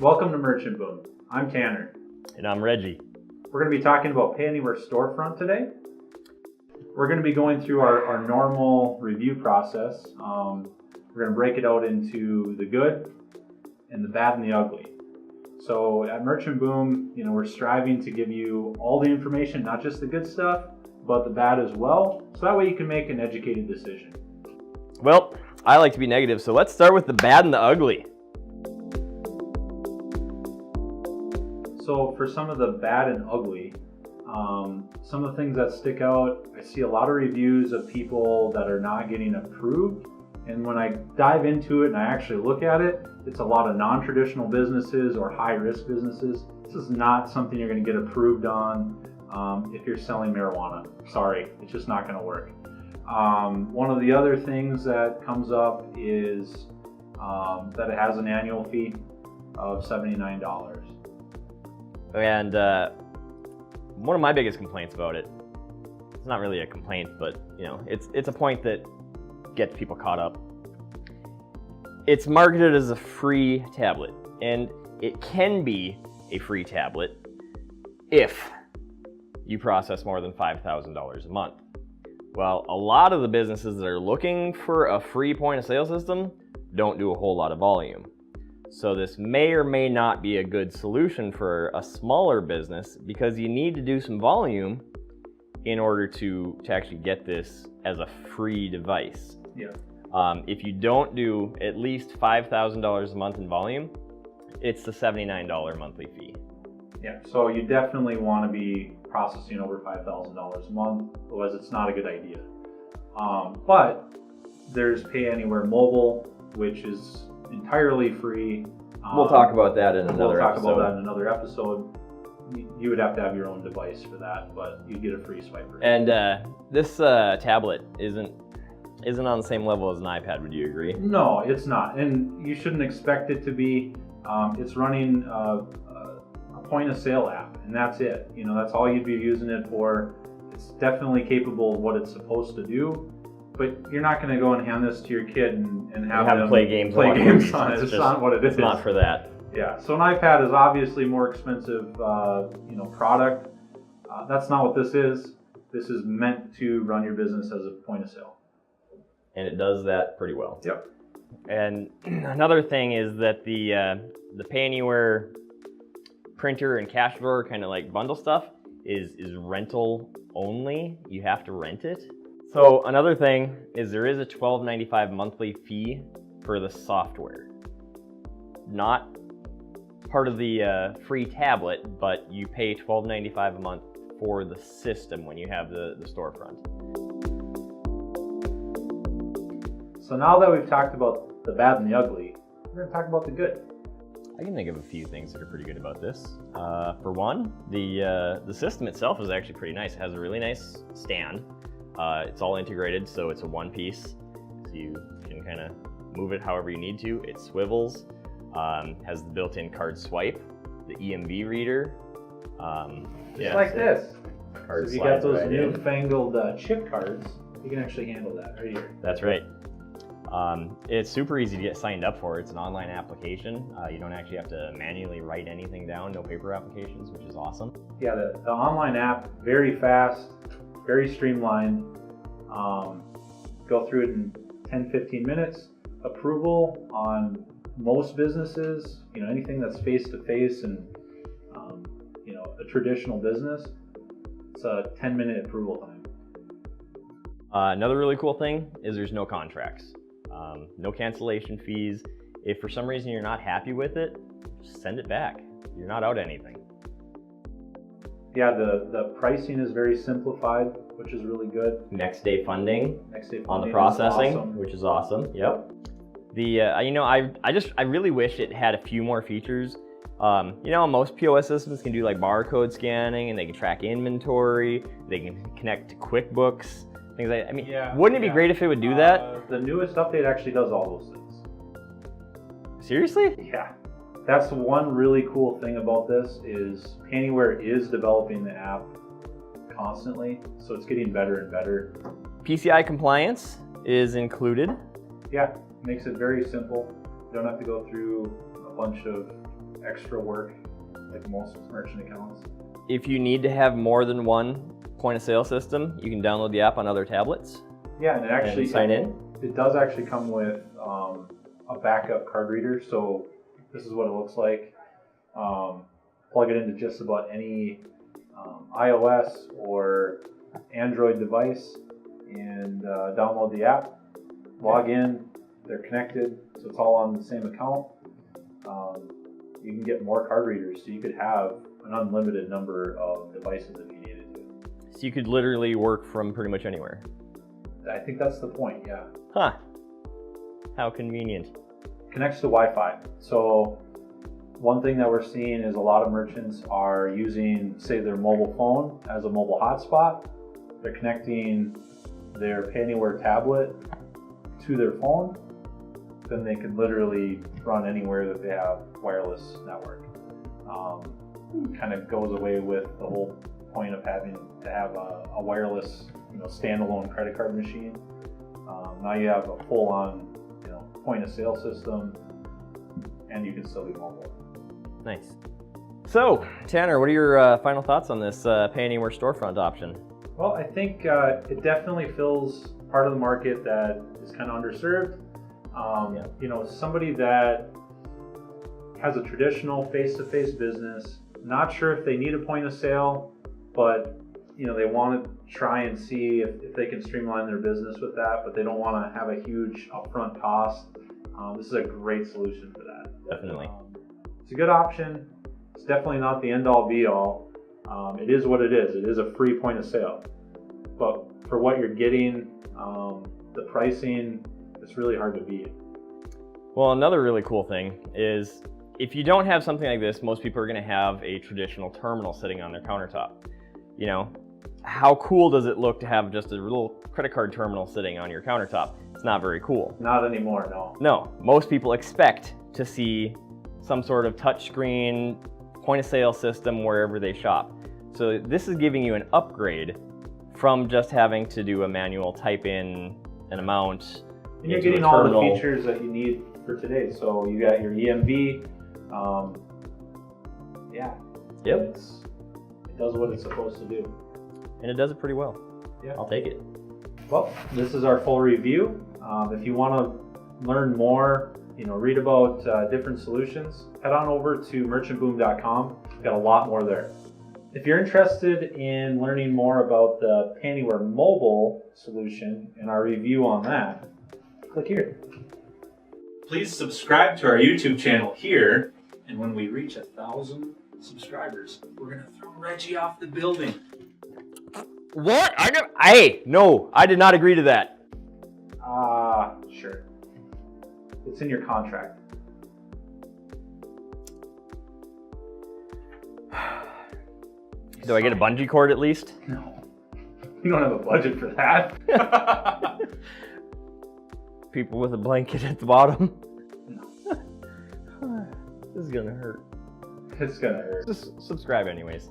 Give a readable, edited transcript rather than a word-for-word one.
Welcome to Merchant Boom. I'm Tanner. And I'm Reggie. We're going to be talking about PayAnywhere Storefront today. We're going to be going through our normal review process. We're going to break it out into the good and the bad and the ugly. So at Merchant Boom, we're striving to give you all the information, not just the good stuff, but the bad as well. So that way you can make an educated decision. Well, I like to be negative, so let's start with the bad and the ugly. So for some of the bad and ugly, some of the things that stick out, I see a lot of reviews of people that are not getting approved. And when I dive into it and I actually look at it, it's a lot of non-traditional businesses or high-risk businesses. This is not something you're going to get approved on if you're selling marijuana. Sorry, it's just not going to work. One of the other things that comes up is that it has an annual fee of $79. And one of my biggest complaints about it, it's not really a complaint, but it's a point that gets people caught up. It's marketed as a free tablet, and it can be a free tablet if you process more than $5,000 a month. Well, a lot of the businesses that are looking for a free point of sale system don't do a whole lot of volume. So this may or may not be a good solution for a smaller business because you need to do some volume in order to actually get this as a free device. Yeah. If you don't do at least $5,000 a month in volume, it's the $79 monthly fee. Yeah, so you definitely want to be processing over $5,000 a month, otherwise it's not a good idea. But there's PayAnywhere Mobile, which is entirely free. We'll talk about that in another episode. We'll talk about that in another episode. You would have to have your own device for that, but you get a free swiper. And this tablet isn't on the same level as an iPad, would you agree? No, it's not, and you shouldn't expect it to be. It's running a point of sale app, and that's it. That's all you'd be using it for. It's definitely capable of what it's supposed to do, but you're not going to go and hand this to your kid and have them play games on it. It's not what it is. It's not for that. Yeah, so an iPad is obviously more expensive, product. That's not what this is. This is meant to run your business as a point of sale. And it does that pretty well. Yep. And another thing is that the PayAnywhere printer and cash drawer kind of like bundle stuff is rental only. You have to rent it. So another thing is there is a $12.95 monthly fee for the software. Not part of the free tablet, but you pay $12.95 a month for the system when you have the storefront. So now that we've talked about the bad and the ugly, we're going to talk about the good. I can think of a few things that are pretty good about this. For one, the system itself is actually pretty nice. It has a really nice stand. It's all integrated, so it's a one piece. So you can kind of move it however you need to. It swivels, has the built-in card swipe, the EMV reader. Just like this. So if you got those right newfangled chip cards, you can actually handle that right here. That's right. It's super easy to get signed up for. It's an online application. You don't actually have to manually write anything down, no paper applications, which is awesome. Yeah, the online app, very fast, very streamlined. Go through it in 10-15 minutes. Approval on most businesses, anything that's face-to-face and a traditional business, it's a 10-minute approval time. Another really cool thing is there's no contracts. No cancellation fees. If for some reason you're not happy with it, just send it back. You're not out anything. Yeah, the pricing is very simplified, which is really good. Next day funding on the is processing, awesome. which is awesome. Yep. I really wish it had a few more features. Most POS systems can do like barcode scanning, and they can track inventory. They can connect to QuickBooks. Things like, wouldn't it be great if it would do that? The newest update actually does all those things. Seriously? Yeah. That's one really cool thing about this is PayAnywhere is developing the app constantly, so it's getting better and better. PCI compliance is included. Yeah, makes it very simple. You don't have to go through a bunch of extra work like most merchant accounts. If you need to have more than one point of sale system, you can download the app on other tablets. Yeah, and it actually sign in. It does actually come with a backup card reader. So this is what it looks like. Plug it into just about any iOS or Android device and download the app. Log in. They're connected, so it's all on the same account. You can get more card readers, so you could have an unlimited number of devices if you needed to. So you could literally work from pretty much anywhere. I think that's the point, yeah. Huh. How convenient. Connects to Wi-Fi. So one thing that we're seeing is a lot of merchants are using, say, their mobile phone as a mobile hotspot. They're connecting their PayAnywhere tablet to their phone. Then they can literally run anywhere that they have wireless network. Kind of goes away with the whole point of having to have a wireless, standalone credit card machine. Now you have a full-on, point of sale system, and you can still be mobile. Nice. So, Tanner, what are your final thoughts on this PayAnywhere Storefront option? Well, I think it definitely fills part of the market that is kind of underserved. Somebody that has a traditional face-to-face business, not sure if they need a point of sale, but they want to try and see if they can streamline their business with that, but they don't want to have a huge upfront cost. This is a great solution for that. Definitely. It's a good option. It's definitely not the end-all be-all. It is what it is. It is a free point of sale. But for what you're getting, the pricing, it's really hard to beat. Well, another really cool thing is if you don't have something like this, most people are going to have a traditional terminal sitting on their countertop. How cool does it look to have just a little credit card terminal sitting on your countertop? It's not very cool. Not anymore, no. No, most people expect to see some sort of touchscreen point of sale system wherever they shop. So this is giving you an upgrade from just having to do a manual type in an amount. And you're getting all the features that you need for today. So you got your EMV. Yep. It does what it's supposed to do. And it does it pretty well. Yeah. I'll take it. Well, this is our full review. If you want to learn more, read about different solutions, head on over to merchantboom.com. We've got a lot more there. If you're interested in learning more about the PayAnywhere mobile solution and our review on that, click here. Please subscribe to our YouTube channel here, and when we reach 1,000 subscribers, we're gonna throw Reggie off the building. What? No, I did not agree to that. Sure. It's in your contract. Do I get a bungee cord at least? No. You don't have a budget for that. People with a blanket at the bottom. No. This is gonna hurt. It's gonna hurt. Just subscribe anyways.